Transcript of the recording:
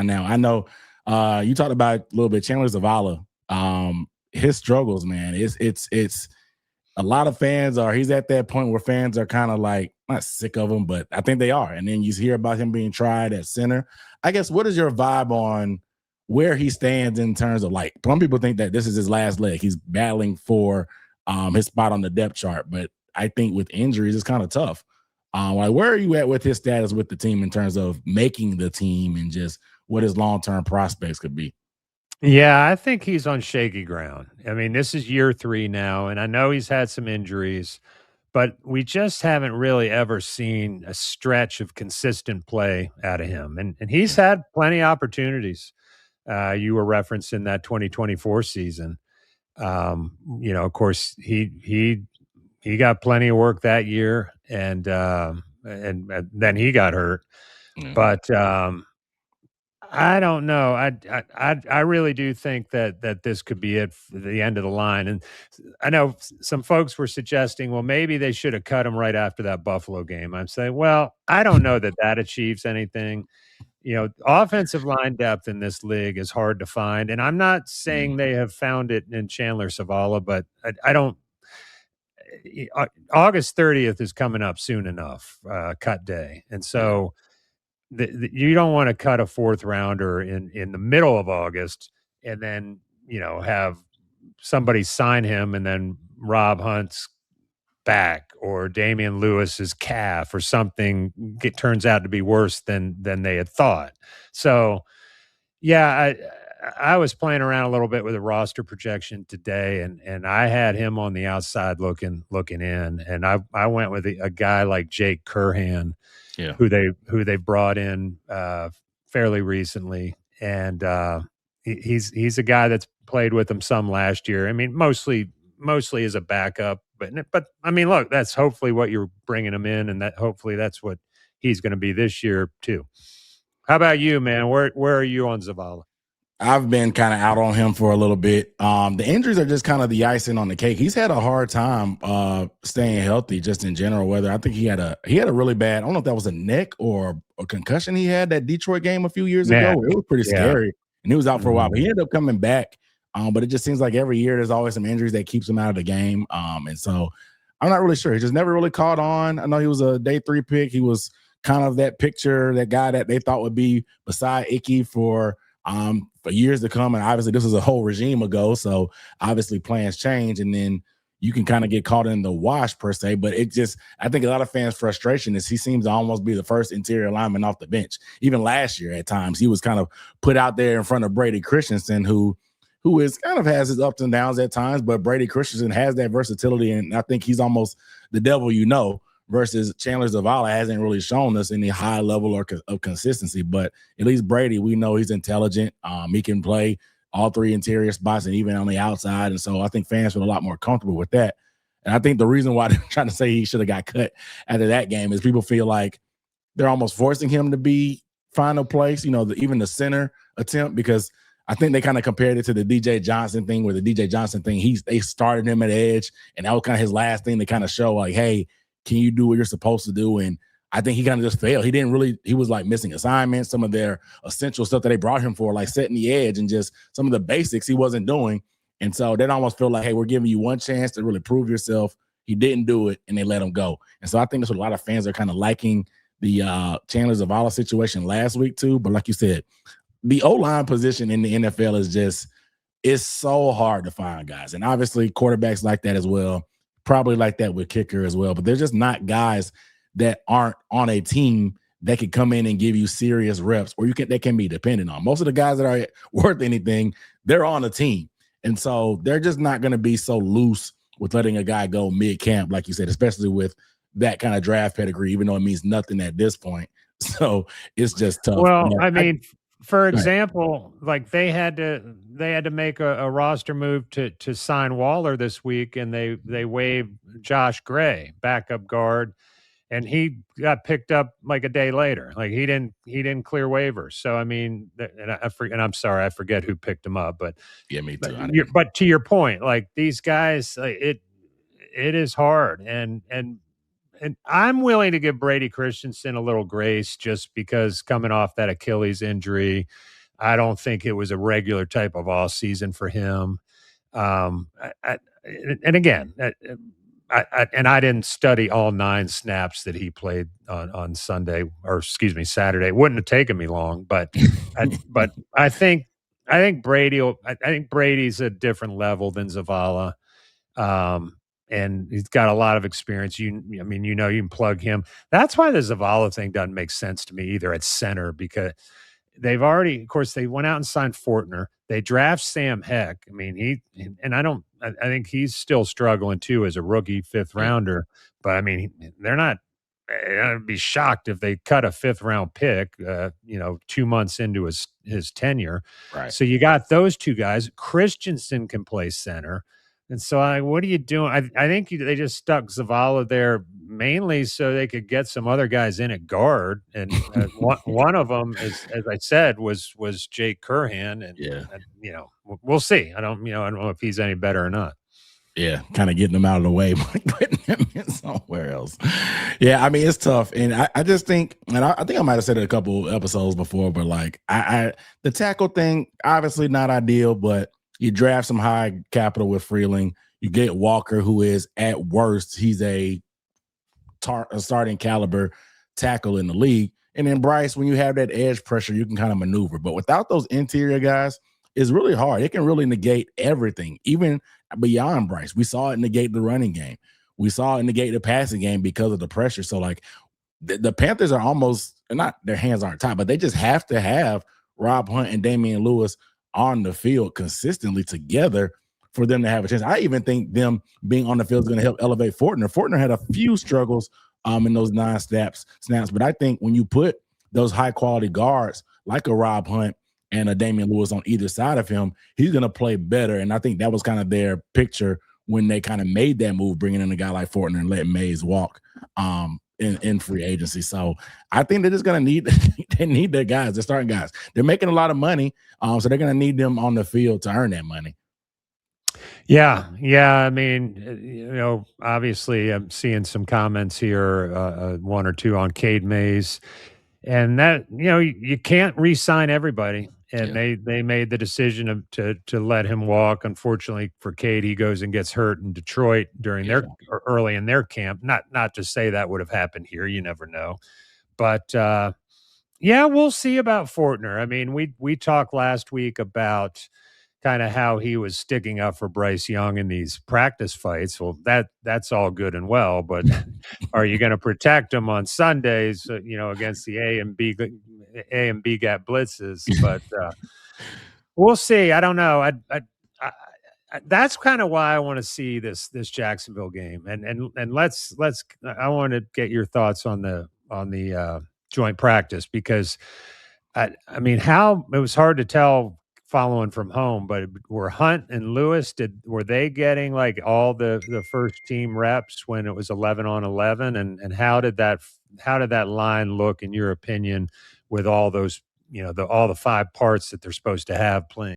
now. I know you talked about a little bit Chandler Zavala. His struggles, man. It's a lot of fans he's at that point where fans are kind of like not sick of him, but I think they are. And then you hear about him being tried at center. I guess what is your vibe on where he stands in terms of like some people think that this is his last leg. He's battling for his spot on the depth chart, but I think with injuries it's kind of tough. Like where are you at with his status with the team in terms of making the team and just what his long-term prospects could be? Yeah, I think he's on shaky ground. I mean, this is year 3 now, and I know he's had some injuries, but we just haven't really ever seen a stretch of consistent play out of him. And he's had plenty of opportunities. You were referencing that 2024 season. Of course, he got plenty of work that year, and then he got hurt. Mm-hmm. But I don't know. I really do think that this could be it for the end of the line. And I know some folks were suggesting, well, maybe they should have cut him right after that Buffalo game. I'm saying, well, I don't know that achieves anything. Offensive line depth in this league is hard to find. And I'm not saying they have found it in Chandler Zavala, but I don't. August 30th is coming up soon enough, cut day. And so you don't want to cut a 4th rounder in the middle of August and then, have somebody sign him and then Rob Hunt's back or Damian Lewis's calf or something turns out to be worse than they had thought. So, yeah, I was playing around a little bit with a roster projection today, and I had him on the outside looking in, and I went with a guy like Jake Curhan, who they brought in fairly recently, and he's a guy that's played with him some last year. I mean, mostly as a backup, but I mean, look, that's hopefully what you're bringing him in, and that hopefully that's what he's going to be this year too. How about you, man? Where are you on Zavala? I've been kind of out on him for a little bit. The injuries are just kind of the icing on the cake. He's had a hard time staying healthy just in general. Whether I think he had a really bad, I don't know if that was a neck or a concussion he had that Detroit game a few years ago. It was pretty scary. And he was out for a while, but he ended up coming back. But it just seems like every year there's always some injuries that keeps him out of the game. And so I'm not really sure. He just never really caught on. I know he was a day 3 pick. He was kind of that guy that they thought would be beside Icky for years to come. And obviously this was a whole regime ago. So obviously plans change and then you can kind of get caught in the wash per se. But I think a lot of fans' frustration is he seems to almost be the first interior lineman off the bench. Even last year at times, he was kind of put out there in front of Brady Christensen, who is kind of has his ups and downs at times, but Brady Christensen has that versatility. And I think he's almost the devil, versus Chandler Zavala hasn't really shown us any high level of consistency. But at least Brady, we know he's intelligent. He can play all 3 interior spots and even on the outside. And so I think fans feel a lot more comfortable with that. And I think the reason why they're trying to say he should have got cut after that game is people feel like they're almost forcing him to be final place, even the center attempt, because I think they kind of compared it to the DJ Johnson thing, where the DJ Johnson thing, they started him at edge, and that was kind of his last thing to kind of show like, hey, can you do what you're supposed to do? And I think he kind of just failed. He was like missing assignments, some of their essential stuff that they brought him for, like setting the edge and just some of the basics he wasn't doing. And so they almost feel like, hey, we're giving you one chance to really prove yourself. He didn't do it, and they let him go. And so I think that's what a lot of fans are kind of liking the Chandler Zavala situation last week too. But like you said, the O-line position in the NFL is so hard to find, guys. And obviously quarterbacks like that as well. Probably like that with kicker as well, but they're just not guys that aren't on a team that could come in and give you serious reps or they can be dependent on. Most of the guys that are worth anything, they're on a team. And so they're just not going to be so loose with letting a guy go mid-camp, like you said, especially with that kind of draft pedigree, even though it means nothing at this point. So it's just tough. Well, I mean, for example, like they had to make a roster move to sign Waller this week, and they waived Josh Gray, backup guard, and he got picked up like a day later. Like he didn't clear waivers. So I mean, and I'm sorry, I forget who picked him up, but yeah, me too. But to your point, like these guys, it is hard, and and I'm willing to give Brady Christensen a little grace just because coming off that Achilles injury, I don't think it was a regular type of off season for him. And again, and I didn't study all 9 snaps that he played on Sunday, or excuse me, Saturday. It wouldn't have taken me long, but I think I think Brady's a different level than Zavala. And he's got a lot of experience. I mean, you can plug him. That's why the Zavala thing doesn't make sense to me either at center, because they've already, of course, they went out and signed Fortner. They draft Sam Heck. I mean, I think he's still struggling too as a rookie 5th Yeah. rounder. But I mean, they're not. I'd be shocked if they cut a 5th round pick, 2 months into his tenure. Right. So you got those 2 guys. Christensen can play center. And so, what are you doing? I think they just stuck Zavala there mainly so they could get some other guys in at guard. And one of them, as I said, was Jake Curhan. And we'll see. I don't know if he's any better or not. Yeah, kind of getting them out of the way, but putting them in somewhere else. Yeah, I mean, it's tough. And I just think, and I think I might have said it a couple episodes before, but like the tackle thing, obviously not ideal, but you draft some high capital with Freeling. You get Walker, who is at worst, he's a starting caliber tackle in the league. And then Bryce, when you have that edge pressure, you can kind of maneuver. But without those interior guys, it's really hard. It can really negate everything, even beyond Bryce. We saw it negate the running game. We saw it negate the passing game because of the pressure. So, like, the Panthers are almost, not their hands aren't tied, but they just have to have Rob Hunt and Damian Lewis on the field consistently together for them to have a chance. I even think them being on the field is going to help elevate Fortner. Fortner had a few struggles in those 9 snaps, but I think when you put those high quality guards like a Rob Hunt and a Damian Lewis on either side of him, he's going to play better. And I think that was kind of their picture when they kind of made that move, bringing in a guy like Fortner and letting Mays walk in free agency. So I think they're just going to they need their guys, they're starting guys. They're making a lot of money, so they're going to need them on the field to earn that money. Yeah. I mean, obviously I'm seeing some comments here, 1 or 2 on Cade Mays, and that, you can't re-sign everybody. And they made the decision to let him walk. Unfortunately for Cade, he goes and gets hurt in Detroit during early in their camp. Not to say that would have happened here. You never know. But we'll see about Fortner. I mean, we talked last week about kind of how he was sticking up for Bryce Young in these practice fights. Well, that's all good and well, but are you going to protect him on Sundays, against the A and B gap blitzes? But we'll see. I don't know. That's kind of why I want to see this Jacksonville game. And let's I want to get your thoughts on the joint practice, because I mean, how it was hard to tell following from home, but were Hunt and Lewis, were they getting like all the first team reps when it was 11 on 11, and how did that line look in your opinion with all those, all the 5 parts that they're supposed to have playing?